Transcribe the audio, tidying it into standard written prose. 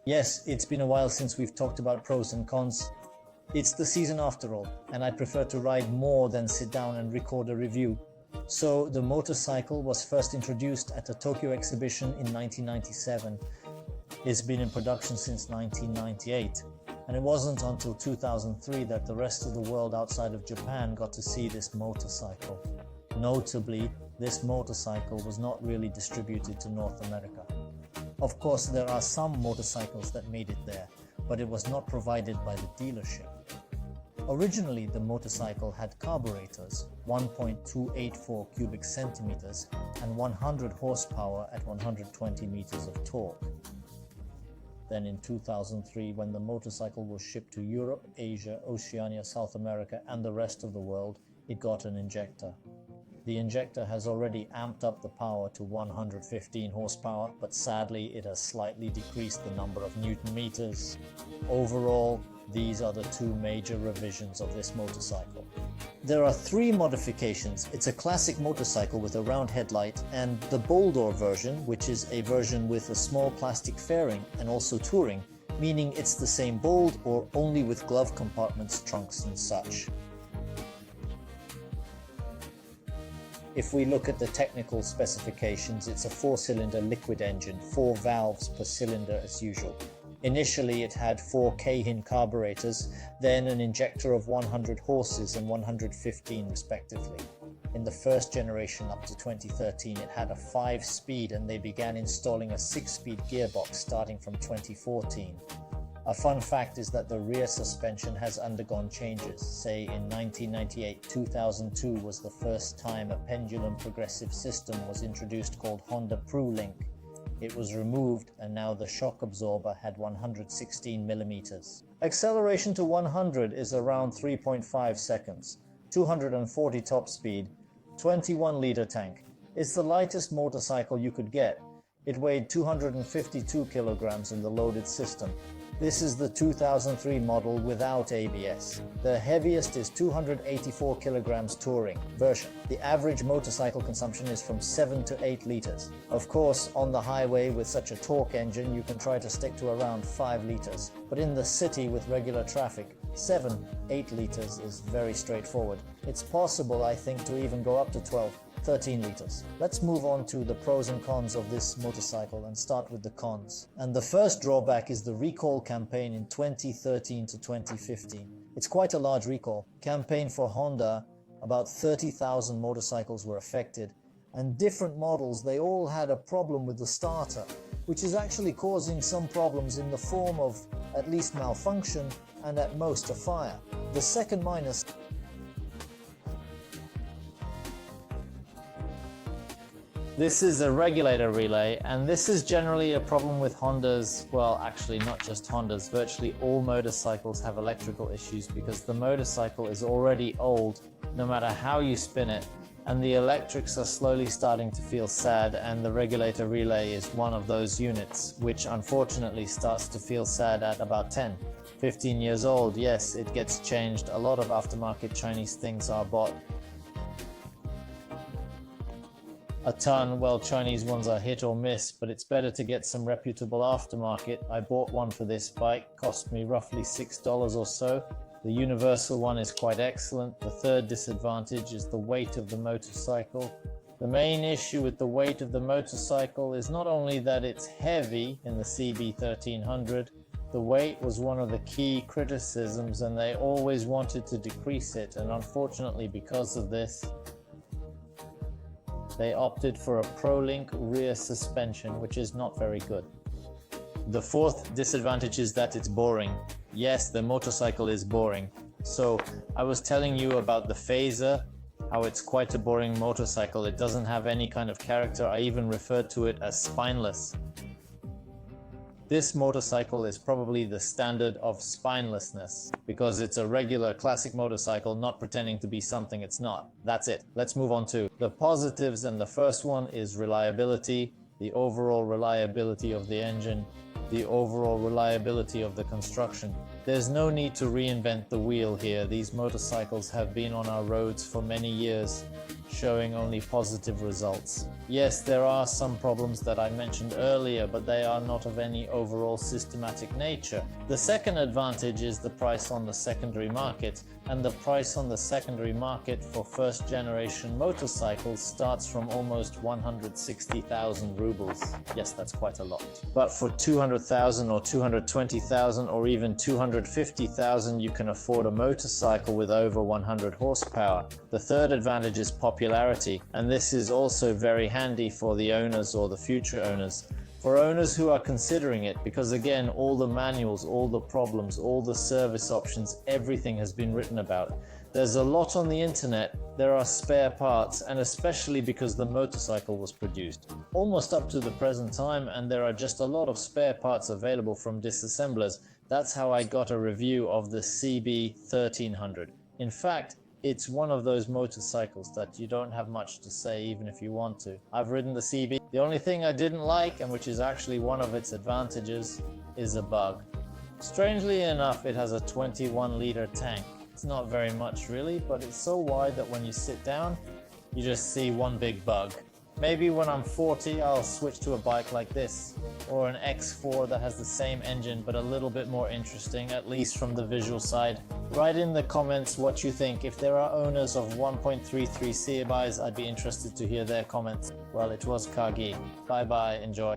Yes, it's been a while since we've talked about pros and cons. It's the season after all, and I prefer to ride more than sit down and record a review. So the motorcycle was first introduced at a Tokyo exhibition in 1997. It's been in production since 1998, and it wasn't until 2003 that the rest of the world outside of Japan got to see this motorcycle. Notably, this motorcycle was not really distributed to North America. Of course, there are some motorcycles that made it there, but it was not provided by the dealership. Originally, the motorcycle had carburetors, 1.284 cubic centimeters, and 100 horsepower at 120 meters of torque. Then in 2003, when the motorcycle was shipped to Europe, Asia, Oceania, South America, and the rest of the world, it got an injector. The injector has already amped up the power to 115 horsepower, but sadly it has slightly decreased the number of Newton meters. Overall, these are the two major revisions of this motorcycle. There are three modifications. It's a classic motorcycle with a round headlight, and the Boldor version, which is a version with a small plastic fairing and also touring, meaning it's the same Bold or only with glove compartments, trunks and such. If we look at the technical specifications, it's a 4-cylinder liquid engine, 4 valves per cylinder as usual. Initially it had 4 Keihin carburetors, then an injector of 100 horses and 115 respectively. In the first generation up to 2013 it had a 5-speed, and they began installing a 6-speed gearbox starting from 2014. A fun fact is that the rear suspension has undergone changes. Say in 1998-2002 was the first time a pendulum progressive system was introduced called Honda PruLink. It was removed, and now the shock absorber had 116 millimeters. Acceleration to 100 is around 3.5 seconds, 240 top speed, 21-liter tank. It's the lightest motorcycle you could get. It weighed 252 kilograms in the loaded system. This is the 2003 model without ABS. The heaviest is 284 kilograms touring version. The average motorcycle consumption is from 7 to 8 liters. Of course, on the highway with such a torque engine, you can try to stick to around 5 liters. But in the city with regular traffic, 7-8 liters is very straightforward. It's possible, I think, to even go up to 12-13 liters. Let's move on to the pros and cons of this motorcycle and start with the cons. And the first drawback is the recall campaign in 2013 to 2015. It's quite a large recall campaign for Honda. About 30,000 motorcycles were affected, and different models, they all had a problem with the starter, which is actually causing some problems in the form of at least malfunction and at most a fire. The second minus This is a regulator relay, and this is generally a problem with Hondas. Well, actually not just Hondas, virtually all motorcycles have electrical issues because the motorcycle is already old no matter how you spin it, and the electrics are slowly starting to feel sad, and the regulator relay is one of those units, which unfortunately starts to feel sad at about 10-15 years old. Yes, it gets changed. A lot of aftermarket Chinese things are bought a ton. Well, Chinese ones are hit or miss, but it's better to get some reputable aftermarket. I bought one for this bike, cost me roughly $6 or so. The universal one is quite excellent. The third disadvantage is the weight of the motorcycle. The main issue with the weight of the motorcycle is not only that it's heavy in the CB1300, the weight was one of the key criticisms, and they always wanted to decrease it, and unfortunately because of this, they opted for a ProLink rear suspension, which is not very good. The fourth disadvantage is that it's boring. Yes, the motorcycle is boring. So I was telling you about the Phaser, how it's quite a boring motorcycle. It doesn't have any kind of character. I even referred to it as spineless. This motorcycle is probably the standard of spinelessness because it's a regular classic motorcycle, not pretending to be something it's not. That's it. Let's move on to the positives, and the first one is reliability, the overall reliability of the engine, the overall reliability of the construction. There's no need to reinvent the wheel here. These motorcycles have been on our roads for many years. showing only positive results. Yes, there are some problems that I mentioned earlier, but they are not of any overall systematic nature. The second advantage is the price on the secondary market, and the price on the secondary market for first generation motorcycles starts from almost 160,000 rubles. Yes, that's quite a lot. But for 200,000 or 220,000 or even 250,000, you can afford a motorcycle with over 100 horsepower. The third advantage is popularity, and this is also very handy for the owners or the future owners. For owners who are considering it, because again, all the manuals, all the problems, all the service options, everything has been written about. There's a lot on the internet, there are spare parts, and especially because the motorcycle was produced almost up to the present time, and there are just a lot of spare parts available from disassemblers. That's how I got a review of the CB1300. In fact, it's one of those motorcycles that you don't have much to say even if you want to. I've ridden the CB. The only thing I didn't like, and which is actually one of its advantages, is a bug. Strangely enough, it has a 21-liter tank. It's not very much really, but it's so wide that when you sit down, you just see one big bug. Maybe when I'm 40, I'll switch to a bike like this, or an X4 that has the same engine but a little bit more interesting, at least from the visual side. Write in the comments what you think. If there are owners of 1.33 CBIs, I'd be interested to hear their comments. Well, it was Kagi. Bye bye, enjoy.